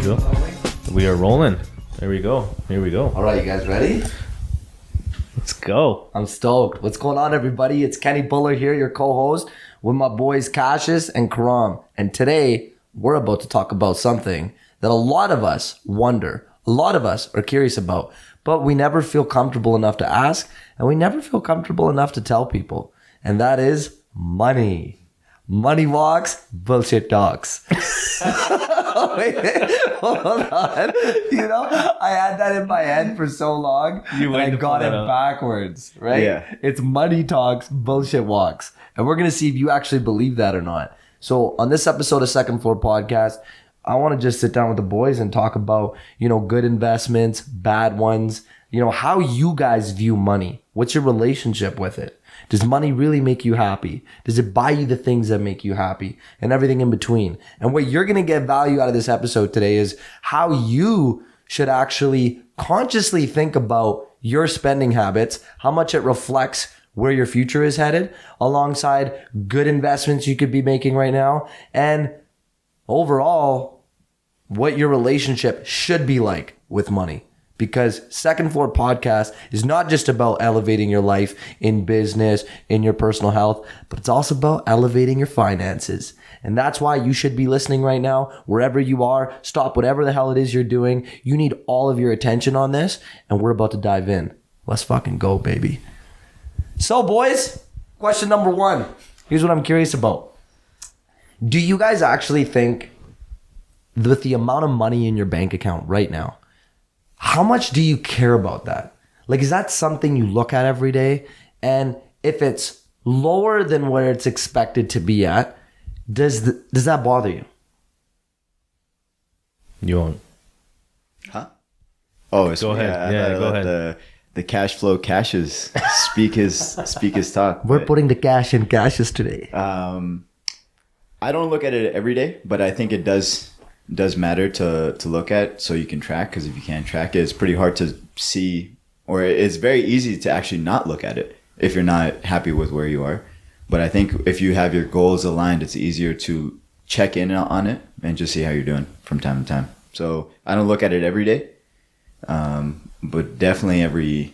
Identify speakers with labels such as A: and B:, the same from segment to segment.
A: go. We are rolling. There we go. Here we go.
B: All right, you guys ready?
A: Let's go.
B: I'm stoked. What's going on, everybody? It's Kenny Buller here, your co-host, with my boys Qashus and Khurram. And today, we're about to talk about something that a lot of us wonder, a lot of us are curious about, but we never feel comfortable enough to ask, and we never feel comfortable enough to tell people. And that is money. Money walks, bullshit talks. Wait, hold on. You know, I had that in my head for so long. I got it backwards, right?
C: Yeah.
B: It's money talks, bullshit walks. And we're going to see if you actually believe that or not. So on this episode of Second Floor Podcast, I want to just sit down with the boys and talk about, you know, good investments, bad ones, you know, how you guys view money. What's your relationship with it? Does money really make you happy? Does it buy you the things that make you happy? And everything in between. And what you're going to get value out of this episode today is how you should actually consciously think about your spending habits, how much it reflects where your future is headed, alongside good investments you could be making right now, and overall, what your relationship should be like with money. Because Second Floor Podcast is not just about elevating your life in business, in your personal health, but it's also about elevating your finances. And that's why you should be listening right now, wherever you are. Stop whatever the hell it is you're doing. You need all of your attention on this, and we're about to dive in. Let's fucking go, baby. So, boys, question number one. Here's what I'm curious about. Do you guys actually think, with the amount of money in your bank account right now, how much do you care about that? Like, is that something you look at every day? And if it's lower than where it's expected to be at, does that bother you?
A: You won't.
C: Huh? Oh,
A: Go ahead. Yeah, go ahead.
C: The cash flow Qashus speak his talk.
B: We're putting the cash in Qashus today.
C: I don't look at it every day, but I think it does matter to look at so you can track, because if you can't track it, it's pretty hard to see, or it's very easy to actually not look at it if you're not happy with where you are. But I think if you have your goals aligned, it's easier to check in on it and just see how you're doing from time to time. So I don't look at it every day, but definitely every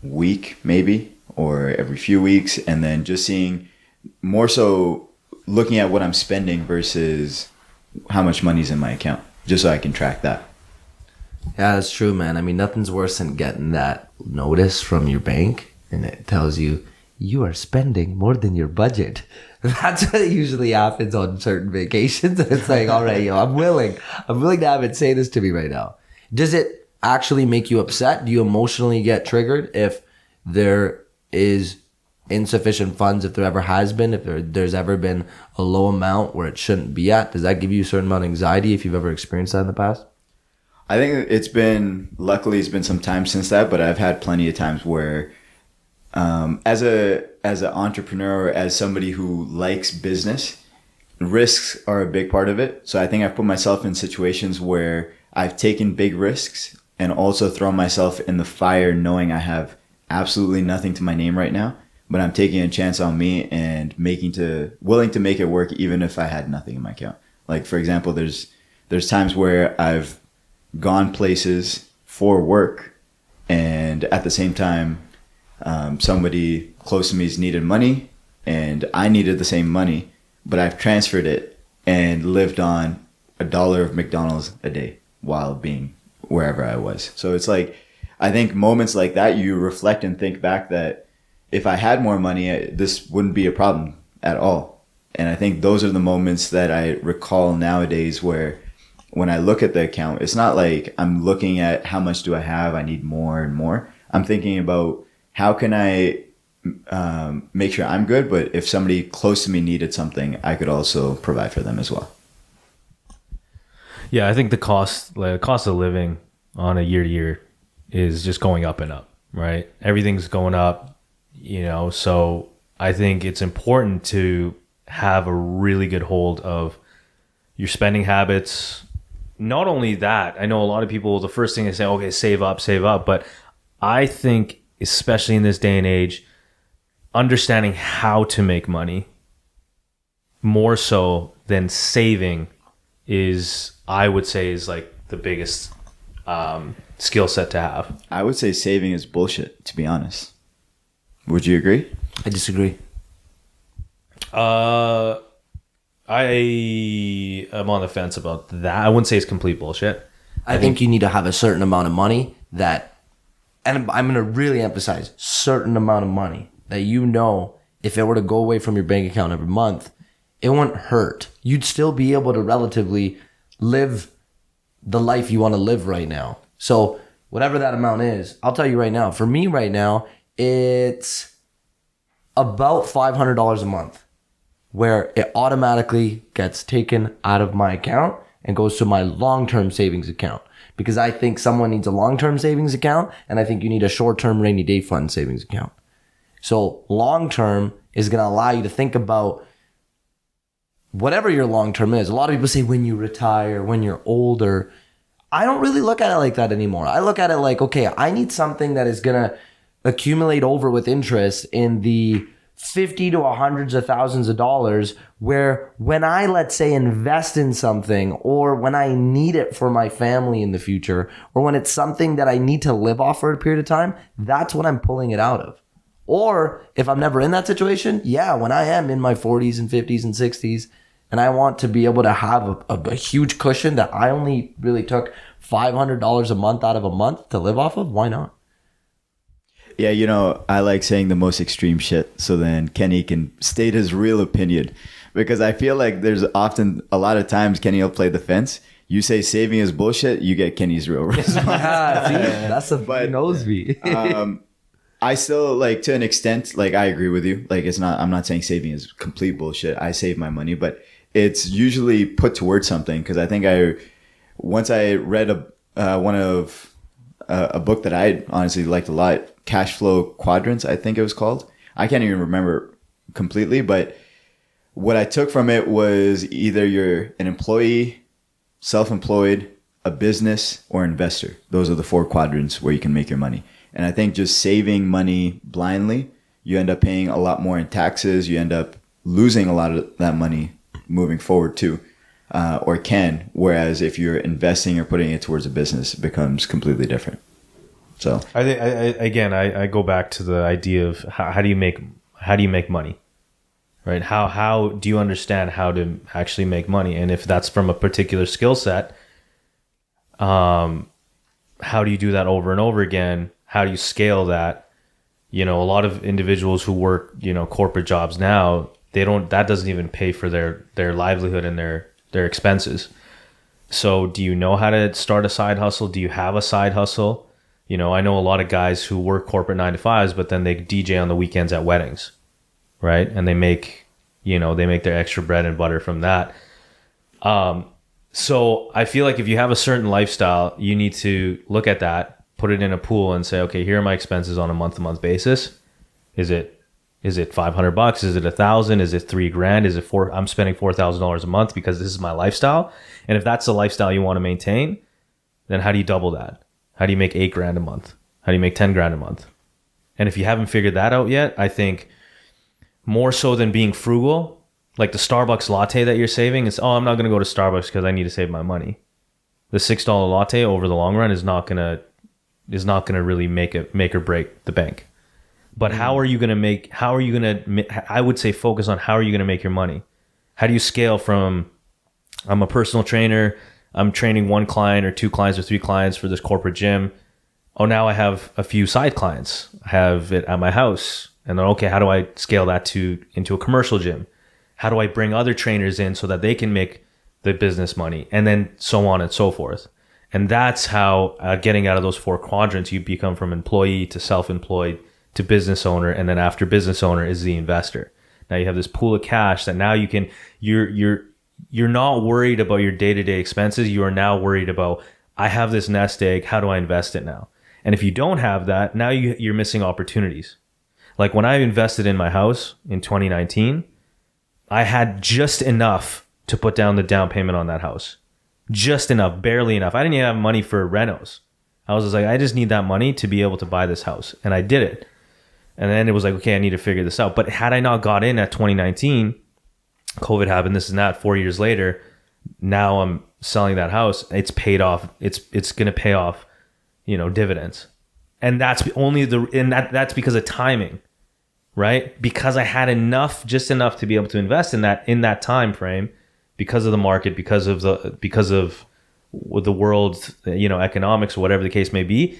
C: week maybe, or every few weeks, and then just seeing more so looking at what I'm spending versus how much money's in my account, just so I can track that.
B: Yeah, that's true, man. I mean, nothing's worse than getting that notice from your bank and it tells you you are spending more than your budget. That's what usually happens on certain vacations. It's like, all right, I'm willing to have it say this to me right now. Does it actually make you upset? Do you emotionally get triggered if there is insufficient funds, if there ever has been, if there's ever been a low amount where it shouldn't be at? Does that give you a certain amount of anxiety if you've ever experienced that in the past?
C: I think luckily it's been some time since that, but I've had plenty of times where as an entrepreneur, as somebody who likes business, risks are a big part of it. So I think I've put myself in situations where I've taken big risks and also thrown myself in the fire knowing I have absolutely nothing to my name right now, but I'm taking a chance on me and willing to make it work even if I had nothing in my account. Like, for example, there's times where I've gone places for work, and at the same time, somebody close to me has needed money and I needed the same money, but I've transferred it and lived on $1 of McDonald's a day while being wherever I was. So it's like, I think moments like that, you reflect and think back that if I had more money, this wouldn't be a problem at all. And I think those are the moments that I recall nowadays where when I look at the account, it's not like I'm looking at how much do I have, I need more and more. I'm thinking about how can I make sure I'm good, but if somebody close to me needed something, I could also provide for them as well.
A: Yeah, I think the cost of living on a year to year is just going up and up, right? Everything's going up, you know, so I think it's important to have a really good hold of your spending habits. Not only that, I know a lot of people, the first thing they say, okay, save up, but I think especially in this day and age, understanding how to make money more so than saving is, I would say, is like the biggest skill set to have.
C: I would say saving is bullshit, to be honest. Would you agree?
B: I disagree.
A: I am on the fence about that. I wouldn't say it's complete bullshit.
B: I think you need to have a certain amount of money that, and I'm going to really emphasize certain amount of money that, you know, if it were to go away from your bank account every month, it wouldn't hurt. You'd still be able to relatively live the life you want to live right now. So whatever that amount is, I'll tell you right now, for me right now, it's about $500 a month, where it automatically gets taken out of my account and goes to my long-term savings account. Because I think someone needs a long-term savings account, and I think you need a short-term rainy day fund savings account. So long-term is going to allow you to think about whatever your long-term is. A lot of people say when you retire, when you're older. I don't really look at it like that anymore. I look at it like, okay, I need something that is going to accumulate over with interest in the 50 to hundreds of thousands of dollars, where when I, let's say, invest in something, or when I need it for my family in the future, or when it's something that I need to live off for a period of time, that's what I'm pulling it out of. Or if I'm never in that situation, yeah, when I am in my 40s and 50s and 60s, and I want to be able to have a huge cushion that I only really took $500 a month out of a month to live off of, why not?
C: Yeah, you know, I like saying the most extreme shit, so then Kenny can state his real opinion. Because I feel like there's often, a lot of times, Kenny will play the fence. You say saving is bullshit, you get Kenny's real response.
B: That's a he knows me.
C: I still, like, to an extent, like, I agree with you. Like, I'm not saying saving is complete bullshit. I save my money, but it's usually put towards something. Because I think once I read a book that I honestly liked a lot, Cash Flow Quadrants, I think it was called. I can't even remember completely, but what I took from it was either you're an employee, self-employed, a business, or investor. Those are the 4 quadrants where you can make your money. And I think just saving money blindly, you end up paying a lot more in taxes. You end up losing a lot of that money moving forward too, or can. Whereas if you're investing or putting it towards a business, it becomes completely different. So
A: I think I go back to the idea of how do you make money, right? How do you understand how to actually make money? And if that's from a particular skill set, how do you do that over and over again? How do you scale that? You know, a lot of individuals who work, you know, corporate jobs now, that doesn't even pay for their livelihood and their expenses. So do you know how to start a side hustle? Do you have a side hustle? You know, I know a lot of guys who work corporate 9-to-5s, but then they DJ on the weekends at weddings, right? And they make their extra bread and butter from that. So I feel like if you have a certain lifestyle, you need to look at that, put it in a pool and say, okay, here are my expenses on a month-to-month basis. Is it $500? Is it $1,000? Is it $3,000? Is it I'm spending $4,000 a month because this is my lifestyle? And if that's the lifestyle you want to maintain, then how do you double that? How do you make $8,000 a month? How do you make $10,000 a month? And if you haven't figured that out yet, I think more so than being frugal, like the Starbucks latte that you're saving is, I'm not going to go to Starbucks because I need to save my money. The $6 latte over the long run is not going to really make or break the bank. But I would say focus on how are you going to make your money? How do you scale from, I'm a personal trainer, I'm training 1 client or 2 clients or 3 clients for this corporate gym. Oh, now I have a few side clients. I have it at my house. And then, okay, how do I scale that into a commercial gym? How do I bring other trainers in so that they can make the business money? And then so on and so forth. And that's how, getting out of those 4 quadrants, you become from employee to self-employed to business owner. And then after business owner is the investor. Now you have this pool of cash that now you're not worried about your day-to-day expenses. You are now worried about, I have this nest egg. How do I invest it now? And if you don't have that, now you're missing opportunities. Like when I invested in my house in 2019, I had just enough to put down the down payment on that house. Just enough, barely enough. I didn't even have money for renos. I was just like, I just need that money to be able to buy this house. And I did it. And then it was like, okay, I need to figure this out. But had I not got in at 2019, COVID happened, this and that, 4 years later, Now I'm selling that house. It's paid off. It's going to pay off, dividends. And that's that's because of timing, right? Because I had just enough to be able to invest in that time frame, because of the market, because of the world's, economics, whatever the case may be.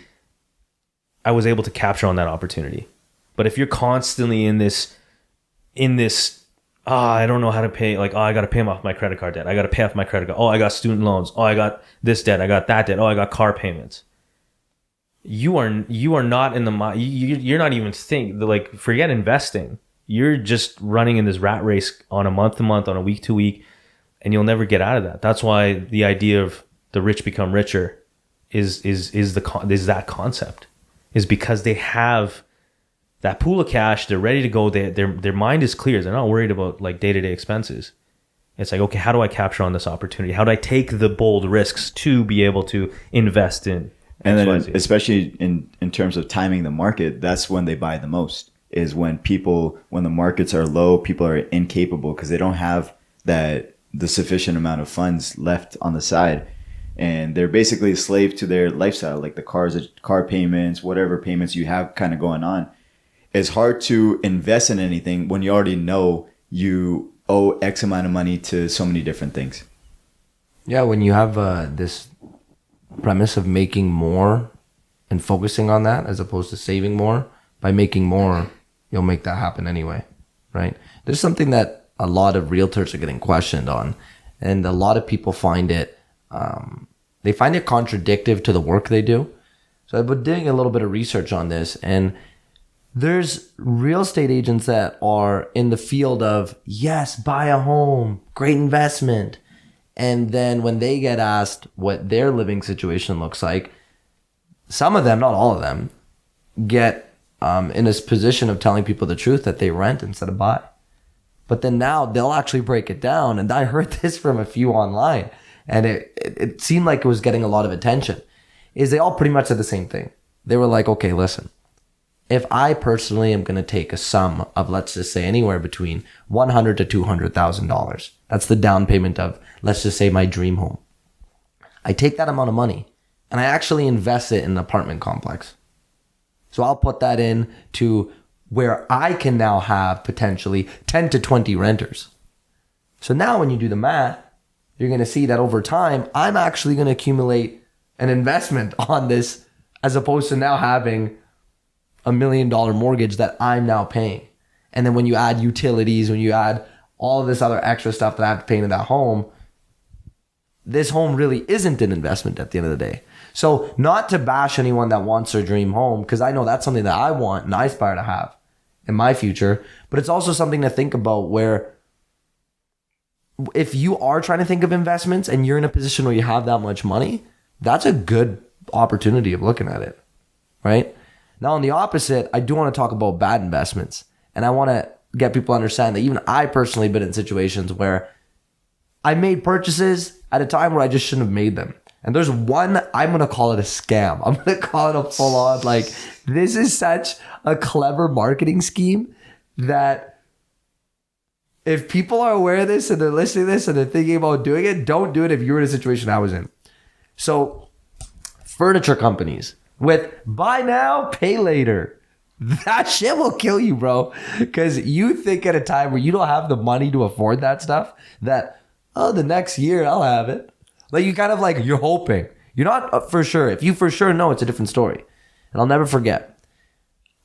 A: I was able to capture on that opportunity. But if you're constantly in this, I don't know how to pay, like, I got to pay off my credit card debt. I got to pay off my credit card. Oh, I got student loans. Oh, I got this debt. I got that debt. Oh, I got car payments. You are not in the, you're not even forget investing. You're just running in this rat race on a month to month, on a week to week, and you'll never get out of that. That's why the idea of the rich become richer is that concept, is because they have that pool of cash. They're ready to go. Their mind is clear. They're not worried about like day-to-day expenses. It's like, okay, how do I capture on this opportunity? How do I take the bold risks to be able to invest in?
C: And then especially in terms of timing the market, that's when they buy the most, is when the markets are low, people are incapable because they don't have the sufficient amount of funds left on the side. And they're basically a slave to their lifestyle, like the car payments, whatever payments you have kind of going on. It's hard to invest in anything when you already know you owe X amount of money to so many different things.
B: Yeah, when you have this premise of making more and focusing on that as opposed to saving more, by making more, you'll make that happen anyway, right? There's something that a lot of realtors are getting questioned on, and a lot of people find it they find it contradictory to the work they do. So I've been doing a little bit of research on this, and there's real estate agents that are in the field of, yes, buy a home, great investment. And then when they get asked what their living situation looks like, some of them, not all of them, get in this position of telling people the truth that they rent instead of buy. But then now they'll actually break it down. And I heard this from a few online, and it seemed like it was getting a lot of attention, is they all pretty much said the same thing. They were like, okay, listen, if I personally am going to take a sum of, let's just say, anywhere between $100,000 to $200,000, that's the down payment of, let's just say, my dream home. I take that amount of money and I actually invest it in an apartment complex. So I'll put that in to where I can now have potentially 10 to 20 renters. So now when you do the math, you're going to see that over time, I'm actually going to accumulate an investment on this, as opposed to now having $1 million mortgage that I'm now paying. And then when you add utilities, when you add all of this other extra stuff that I have to pay into that home, this home really isn't an investment at the end of the day. So not to bash anyone that wants their dream home, because I know that's something that I want and I aspire to have in my future, but it's also something to think about, where if you are trying to think of investments and you're in a position where you have that much money, that's a good opportunity of looking at it, right? Now, on the opposite, I do want to talk about bad investments. And I want to get people to understand that even I personally been in situations where I made purchases at a time where I just shouldn't have made them. And there's one, I'm going to call it a scam. I'm going to call it a full on, like, this is such a clever marketing scheme that if people are aware of this and they're listening to this and they're thinking about doing it, don't do it if you're in a situation I was in. So furniture companies with buy now, pay later. That shit will kill you, bro. Because you think at a time where you don't have the money to afford that stuff, that, oh, the next year I'll have it. Like, you kind of like, you're hoping. You're not for sure. If you for sure know, it's a different story. And I'll never forget.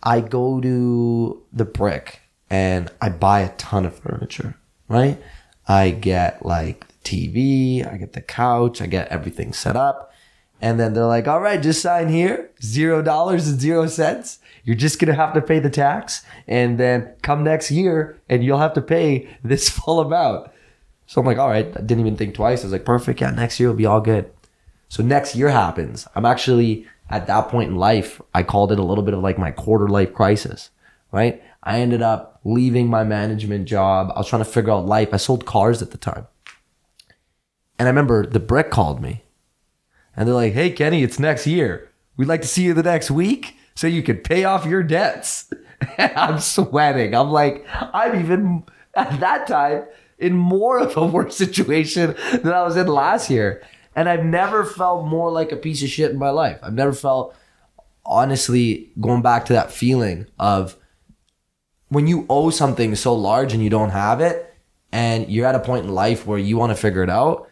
B: I go to the Brick and I buy a ton of furniture, right? I get like TV, I get the couch, I get everything set up. And then they're like, all right, just sign here, $0.00. You're just going to have to pay the tax. And then come next year and you'll have to pay this full amount. So I'm like, all right, I didn't even think twice. I was like, perfect. Yeah, next year will be all good. So next year happens. I'm actually at that point in life, I called it a little bit of like my quarter life crisis, right? I ended up leaving my management job. I was trying to figure out life. I sold cars at the time. And I remember the Brick called me. And they're like, hey, Kenny, it's next year. We'd like to see you the next week so you can pay off your debts. And I'm sweating. I'm like, I'm even, at that time, in more of a worse situation than I was in last year. And I've never felt more like a piece of shit in my life. I've never felt, honestly, going back to that feeling of when you owe something so large and you don't have it, and you're at a point in life where you want to figure it out.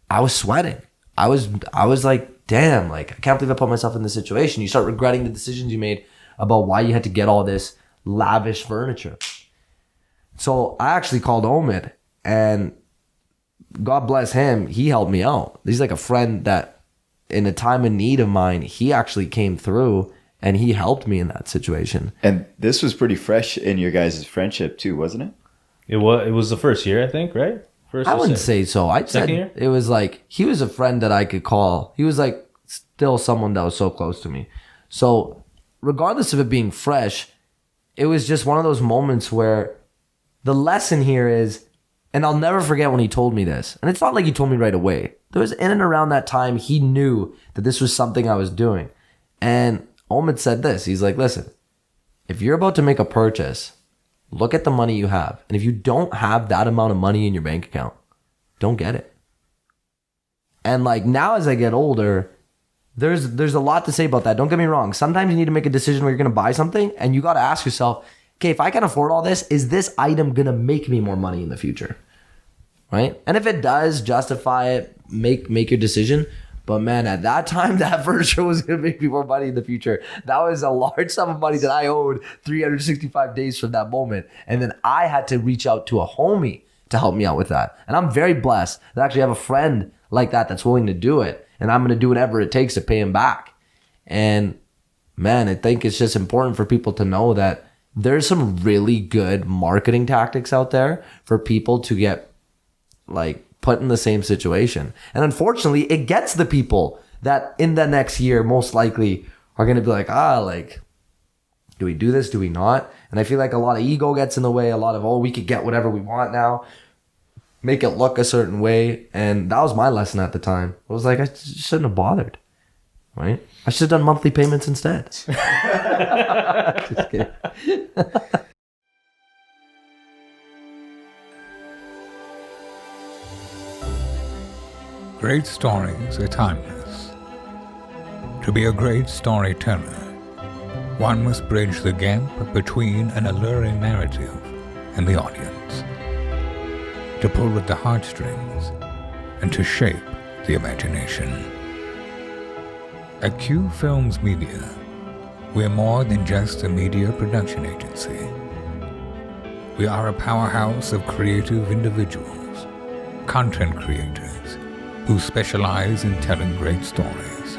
B: I was sweating. I was like, damn, like, I can't believe I put myself in this situation. You start regretting the decisions you made about why you had to get all this lavish furniture. So I actually called Omid, and God bless him, he helped me out. He's like a friend that in a time of need of mine, he actually came through and he helped me in that situation.
C: And this was pretty fresh in your guys' friendship too, wasn't it?
A: It was the first year, I think, right? First
B: I wouldn't say so. I'd say
A: year?
B: It was like, he was a friend that I could call. He was like still someone that was so close to me. So regardless of it being fresh, it was just one of those moments where the lesson here is, and I'll never forget when he told me this, and it's not like he told me right away. There was in and around that time, he knew that this was something I was doing. And Omid said this, he's like, listen, if you're about to make a purchase, look at the money you have. And if you don't have that amount of money in your bank account, don't get it. And like now as I get older, there's a lot to say about that. Don't get me wrong. Sometimes you need to make a decision where you're going to buy something and you got to ask yourself, okay, if I can afford all this, is this item going to make me more money in the future? Right? And if it does, justify it, make your decision. But man, at that time, that furniture was going to make me more money in the future. That was a large sum of money that I owed 365 days from that moment. And then I had to reach out to a homie to help me out with that. And I'm very blessed that I actually have a friend like that that's willing to do it. And I'm going to do whatever it takes to pay him back. And man, I think it's just important for people to know that there's some really good marketing tactics out there for people to get like put in the same situation. And unfortunately, it gets the people that in the next year most likely are going to be like, do we do this? Do we not? And I feel like a lot of ego gets in the way, a lot of, we could get whatever we want now, make it look a certain way. And that was my lesson at the time. I was like, I shouldn't have bothered, right? I should have done monthly payments instead. Just kidding.
D: Great stories are timeless. To be a great storyteller, one must bridge the gap between an alluring narrative and the audience, to pull at the heartstrings and to shape the imagination. At Q Films Media, we're more than just a media production agency. We are a powerhouse of creative individuals, content creators, who specialize in telling great stories.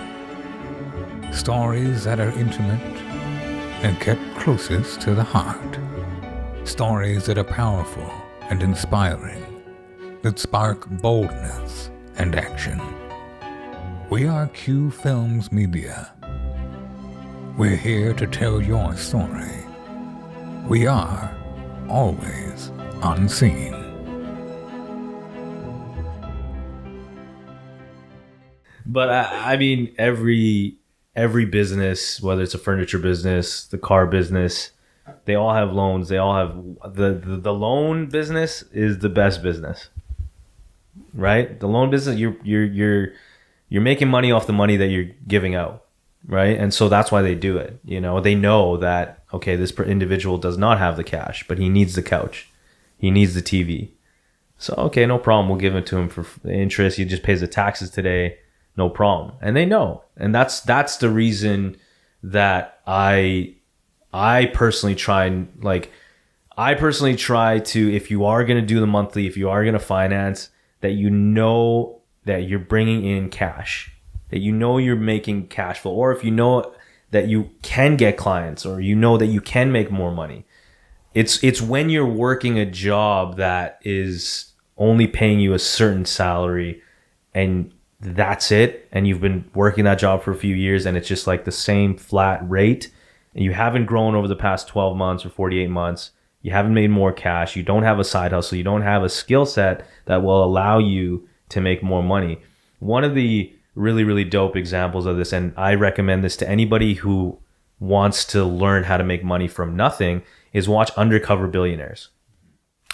D: Stories that are intimate and kept closest to the heart. Stories that are powerful and inspiring, that spark boldness and action. We are Q Films Media. We're here to tell your story. We are always unseen.
A: But I mean, every business, whether it's a furniture business, the car business, they all have loans. They all have the loan business is the best business, right? The loan business, you're making money off the money that you're giving out, right? And so that's why they do it. You know, they know that, okay, this individual does not have the cash, but he needs the couch, he needs the TV. So okay, no problem. We'll give it to him for the interest. He just pays the taxes today. No problem. And they know. And that's the reason that I personally try to, if you are going to do the monthly, if you are going to finance, that you know that you're bringing in cash, that you know you're making cash flow, or if you know that you can get clients, or you know that you can make more money. It's when you're working a job that is only paying you a certain salary and that's it, and you've been working that job for a few years and it's just like the same flat rate, and you haven't grown over the past 12 months or 48 months, you haven't made more cash, you don't have a side hustle, you don't have a skill set that will allow you to make more money. One of the really, really dope examples of this, and I recommend this to anybody who wants to learn how to make money from nothing, is watch Undercover Billionaires.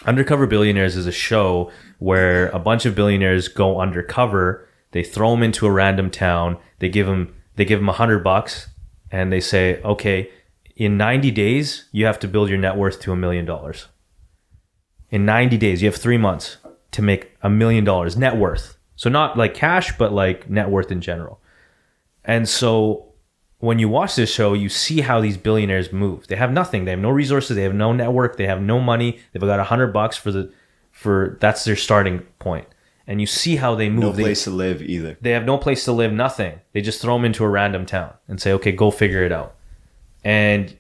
A: Undercover Billionaires is a show where a bunch of billionaires go undercover. They throw them into a random town. They give them $100, and they say, okay, in 90 days you have to build your net worth to $1 million. In 90 days, you have 3 months to make $1 million net worth. So not like cash, but like net worth in general. And so when you watch this show, you see how these billionaires move. They have nothing. They have no resources. They have no network. They have no money. They've got $100 for that's their starting point. And you see how they move.
C: No place to live either.
A: They have no place to live, nothing. They just throw them into a random town and say, okay, go figure it out. And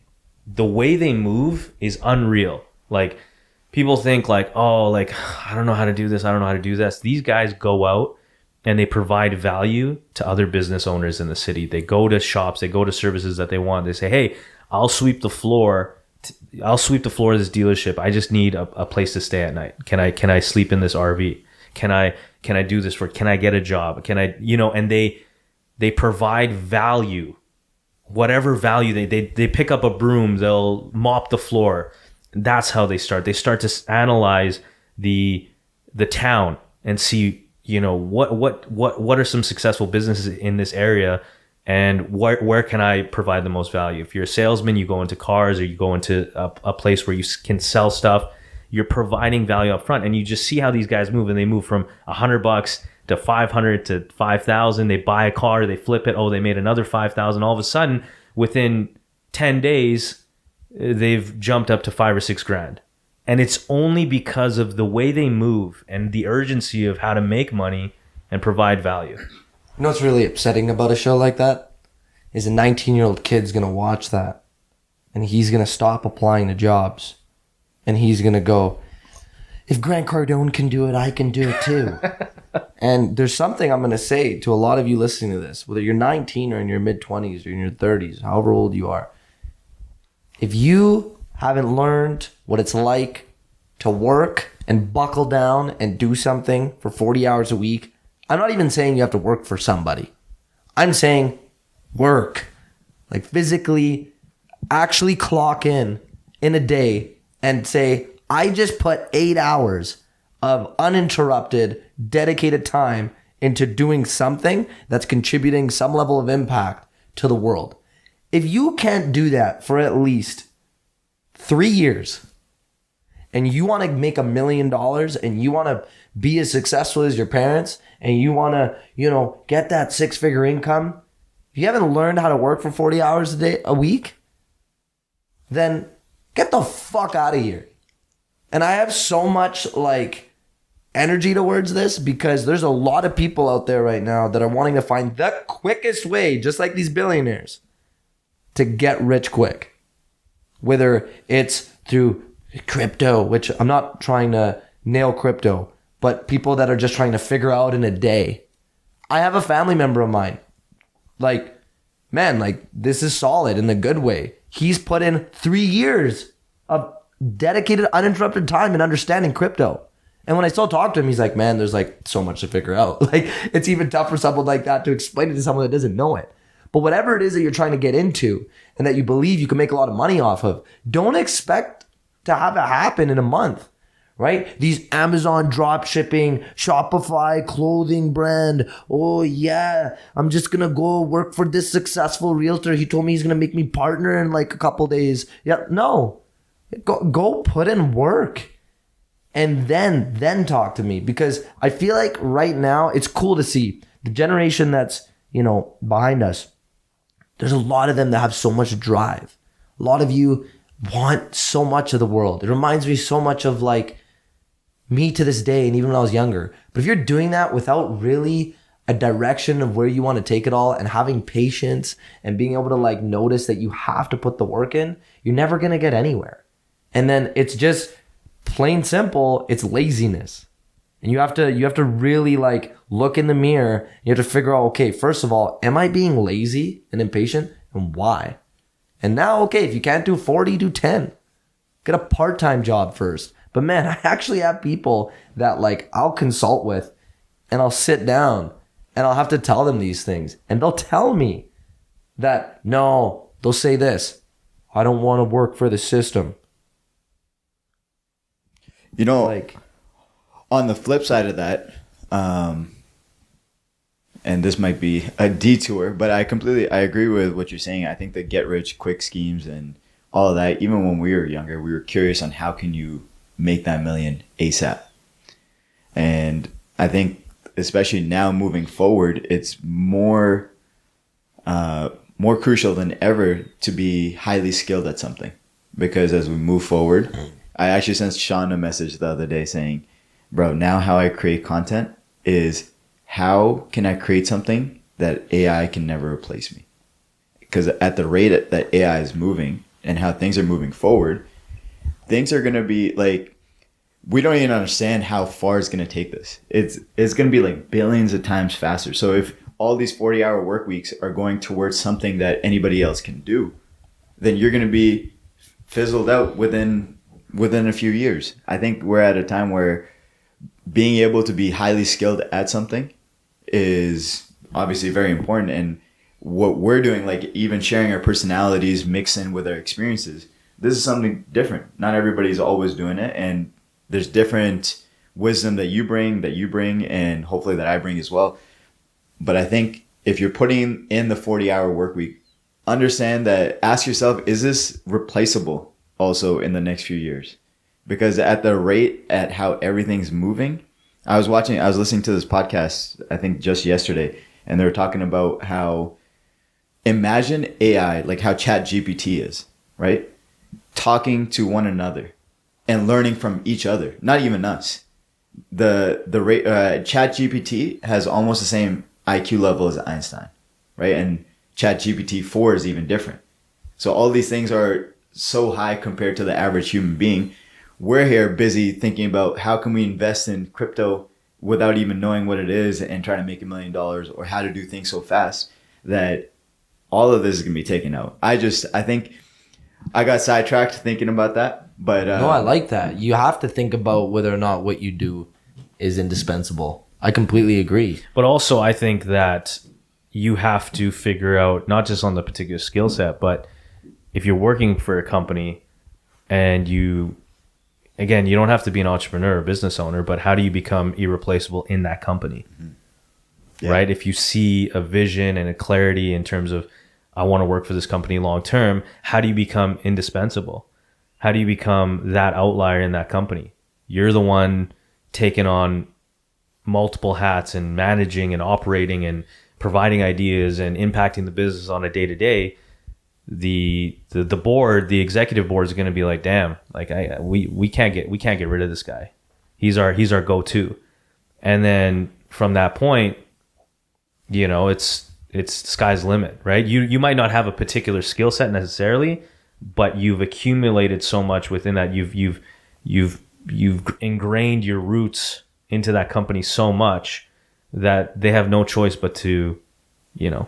A: the way they move is unreal. Like, people think like, oh, like, I don't know how to do this. I don't know how to do this. These guys go out and they provide value to other business owners in the city. They go to shops. They go to services that they want. They say, hey, I'll sweep the floor. I'll sweep the floor of this dealership. I just need a place to stay at night. Can I sleep in this RV? Can I do this work? Can I get a job? Can I, and they provide value, whatever value they pick up a broom, they'll mop the floor. That's how they start. They start to analyze the town and see, what are some successful businesses in this area, and where can I provide the most value? If you're a salesman, you go into cars, or you go into a place where you can sell stuff. You're providing value up front, and you just see how these guys move, and they move from $100 to 500 to 5,000. They buy a car, they flip it. Oh, they made another 5,000. All of a sudden, within 10 days, they've jumped up to $5,000 or $6,000. And it's only because of the way they move and the urgency of how to make money and provide value.
B: You know what's really upsetting about a show like that? Is a 19-year-old kid's going to watch that, and he's going to stop applying to jobs. And he's going to go, if Grant Cardone can do it, I can do it too. And there's something I'm going to say to a lot of you listening to this, whether you're 19 or in your mid-20s or in your 30s, however old you are. If you haven't learned what it's like to work and buckle down and do something for 40 hours a week, I'm not even saying you have to work for somebody. I'm saying work. Like, physically, actually clock in a day and say, I just put 8 hours of uninterrupted, dedicated time into doing something that's contributing some level of impact to the world. If you can't do that for at least 3 years, and you want to make $1 million, and you want to be as successful as your parents, and you want to, get that 6-figure income, if you haven't learned how to work for 40 hours a week, then get the fuck out of here. And I have so much energy towards this, because there's a lot of people out there right now that are wanting to find the quickest way, just like these billionaires, to get rich quick. Whether it's through crypto, which I'm not trying to nail crypto, but people that are just trying to figure out in a day. I have a family member of mine. This is solid in the good way. He's put in 3 years of dedicated, uninterrupted time in understanding crypto. And when I still talk to him, he's like, man, there's so much to figure out. It's even tough for someone like that to explain it to someone that doesn't know it. But whatever it is that you're trying to get into and that you believe you can make a lot of money off of, don't expect to have it happen in a month, right? These Amazon drop shipping, Shopify clothing brand. Oh yeah, I'm just going to go work for this successful realtor. He told me he's going to make me partner in a couple days. Yeah, no, go put in work and then talk to me, because I feel like right now it's cool to see the generation that's, behind us. There's a lot of them that have so much drive. A lot of you want so much of the world. It reminds me so much of me to this day, and even when I was younger. But if you're doing that without really a direction of where you want to take it all, and having patience and being able to notice that you have to put the work in, you're never going to get anywhere. And then it's just plain simple, it's laziness. And you have to really look in the mirror. You have to figure out, okay, first of all, am I being lazy and impatient, and why? And now, okay, if you can't do 40, do 10. Get a part-time job first. But man, I actually have people that I'll consult with, and I'll sit down and I'll have to tell them these things. And they'll tell me that, no, they'll say this, I don't want to work for the system.
C: You know,
B: Like,
C: on the flip side of that, and this might be a detour, but I agree with what you're saying. I think the get rich quick schemes and all of that, even when we were younger, we were curious on how can you make that million ASAP. And I think especially now moving forward, it's more crucial than ever to be highly skilled at something, because as we move forward, I actually sent Sean a message the other day saying, bro, now how I create content is how can I create something that AI can never replace me? Because at the rate that AI is moving and how things are moving forward, things are going to be like, we don't even understand how far it's going to take this. It's going to be like billions of times faster. So if all these 40-hour work weeks are going towards something that anybody else can do, then you're going to be fizzled out within a few years. I think we're at a time where being able to be highly skilled at something is obviously very important. And what we're doing, like even sharing our personalities mixed in with our experiences, this is something different. Not everybody's always doing it. And there's different wisdom that you bring, and hopefully that I bring as well. But I think if you're putting in the 40-hour work week, understand that, ask yourself, is this replaceable also in the next few years? Because at the rate at how everything's moving, I was listening to this podcast, I think just yesterday, and they were talking about how, imagine AI, like how ChatGPT is, right? Talking to one another and learning from each other, not even us. The rate, ChatGPT has almost the same IQ level as Einstein, right? And ChatGPT 4 is even different. So all these things are so high compared to the average human being. We're here busy thinking about how can we invest in crypto without even knowing what it is and trying to make $1 million, or how to do things so fast that all of this is going to be taken out. I think I got sidetracked thinking about that, but
B: no, I like that. You have to think about whether or not what you do is indispensable. I completely agree.
A: But also, I think that you have to figure out, not just on the particular skill set, but if you're working for a company and you don't have to be an entrepreneur or business owner, but how do you become irreplaceable in that company? Mm-hmm. Yeah. Right? If you see a vision and a clarity in terms of, I want to work for this company long term, how do you become indispensable? How do you become that outlier in that company? You're the one taking on multiple hats and managing and operating and providing ideas and impacting the business on a day-to-day. The board, the executive board is going to be like, damn, like we can't get rid of this guy. He's our go-to. And then from that point, it's sky's the limit, right? You might not have a particular skill set necessarily, but you've accumulated so much within that. You've ingrained your roots into that company so much that they have no choice but to,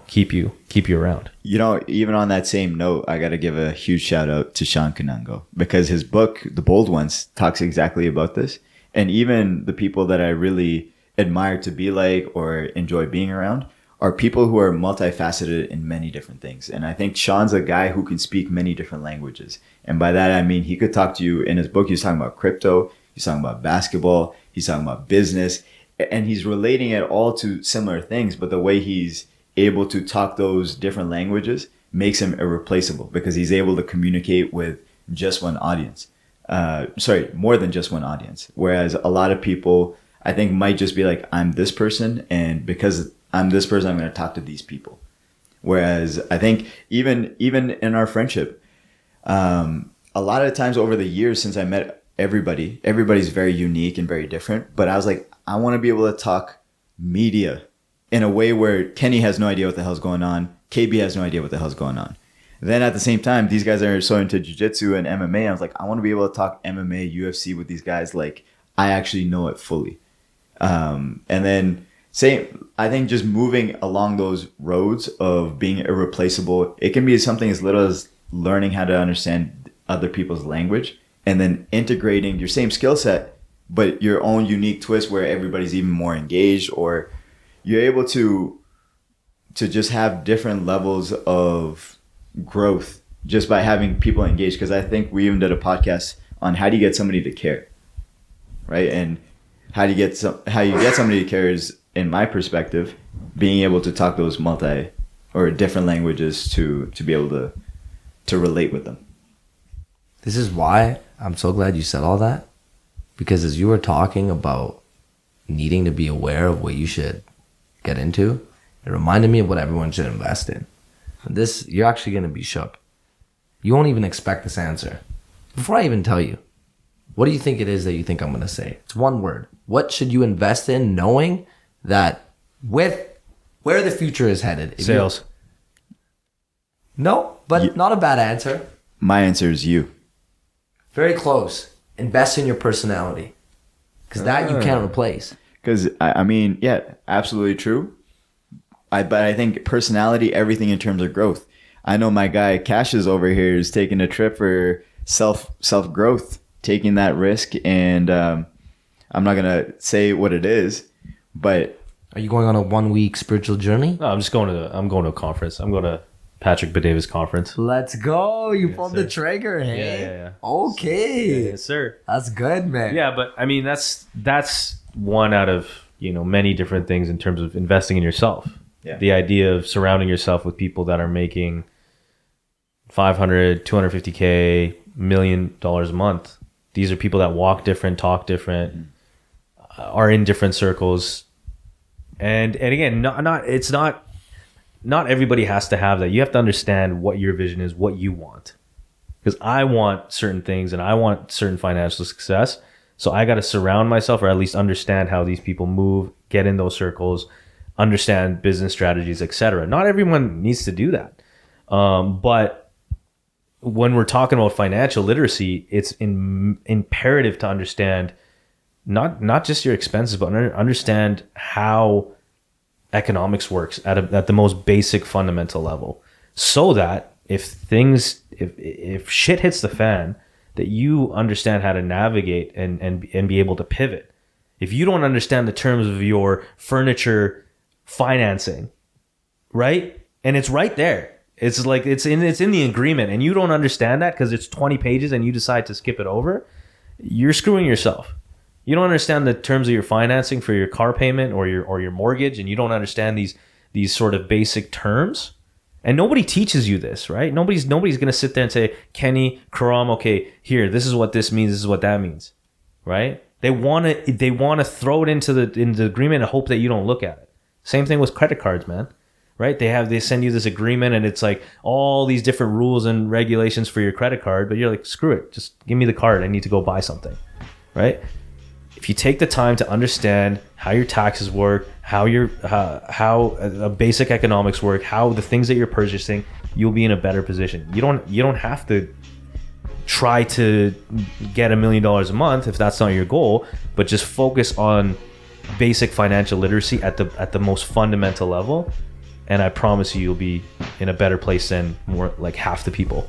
A: keep you around.
C: Even on that same note, I got to give a huge shout out to Sean Kanango, because his book, The Bold Ones, talks exactly about this. And even the people that I really admire to be like or enjoy being around are people who are multifaceted in many different things. And I think Sean's a guy who can speak many different languages. And by that, I mean, he could talk to you in his book. He's talking about crypto. He's talking about basketball. He's talking about business. And he's relating it all to similar things. But the way he's able to talk those different languages makes him irreplaceable, because he's able to communicate with just one audience. More than just one audience. Whereas a lot of people, I think, might just be like, I'm this person, and because I'm this person, I'm going to talk to these people. Whereas I think even in our friendship, a lot of times over the years since I met everybody's very unique and very different. But I was like, I want to be able to talk media in a way where Kenny has no idea what the hell's going on. KB has no idea what the hell's going on. Then at the same time, these guys are so into jiu-jitsu and MMA. I was like, I want to be able to talk MMA, UFC with these guys like I actually know it fully. And then I think just moving along those roads of being irreplaceable, it can be something as little as learning how to understand other people's language and then integrating your same skill set, but your own unique twist where everybody's even more engaged, or you're able to just have different levels of growth just by having people engaged. Because I think we even did a podcast on how do you get somebody to care. right? And how you get somebody who cares, in my perspective, being able to talk those different languages to be able to relate with them.
B: This is why I'm so glad you said all that, because as you were talking about needing to be aware of what you should get into, it reminded me of what everyone should invest in. This, you're actually going to be shook. You won't even expect this answer. Before I even tell you, what do you think it is that you think I'm going to say? It's one word. What should you invest in, knowing that with where the future is headed?
A: Sales.
B: No, but not a bad answer.
C: My answer is you.
B: Very close. Invest in your personality. Because that you can't replace.
C: Because, I mean, yeah, absolutely true. But I think personality, everything in terms of growth. I know my guy Qashus over here is taking a trip for self growth, taking that risk, and I'm not gonna say what it is, but
B: are you going on a 1 week spiritual journey?
A: No, I'm going to a conference. I'm going to Patrick Bedavis conference.
B: Let's go! You pulled the trigger, hey?
A: Yeah.
B: Okay.
A: Yes, sir.
B: That's good, man.
A: Yeah, but I mean that's one out of many different things in terms of investing in yourself.
C: Yeah.
A: The idea of surrounding yourself with people that are making $500, $250K, $1 million a month. These are people that walk different, talk different, are in different circles. And again, not everybody has to have that. You have to understand what your vision is, what you want. Because I want certain things and I want certain financial success. So I got to surround myself, or at least understand how these people move, get in those circles, understand business strategies, etc. Not everyone needs to do that. But when we're talking about financial literacy, it's imperative to understand not just your expenses, but understand how economics works at the most basic fundamental level, so that if shit hits the fan, that you understand how to navigate and be able to pivot. If you don't understand the terms of your furniture financing, right? And it's right there. It's like it's in the agreement, and you don't understand that because it's 20 pages and you decide to skip it over, you're screwing yourself. You don't understand the terms of your financing for your car payment or your mortgage, and you don't understand these sort of basic terms. And nobody teaches you this, right? Nobody's going to sit there and say, Kenny, Khurram, okay, here, this is what this means, this is what that means, right? They want to throw it into the agreement and hope that you don't look at it. Same thing with credit cards, man. Right? They send you this agreement and it's like all these different rules and regulations for your credit card, but you're like, screw it, just give me the card. I need to go buy something, right? If you take the time to understand how your taxes work, how basic economics work, how the things that you're purchasing, you'll be in a better position. You don't have to try to get $1 million a month if that's not your goal, but just focus on basic financial literacy at the most fundamental level. And I promise you'll be in a better place than more like half the people.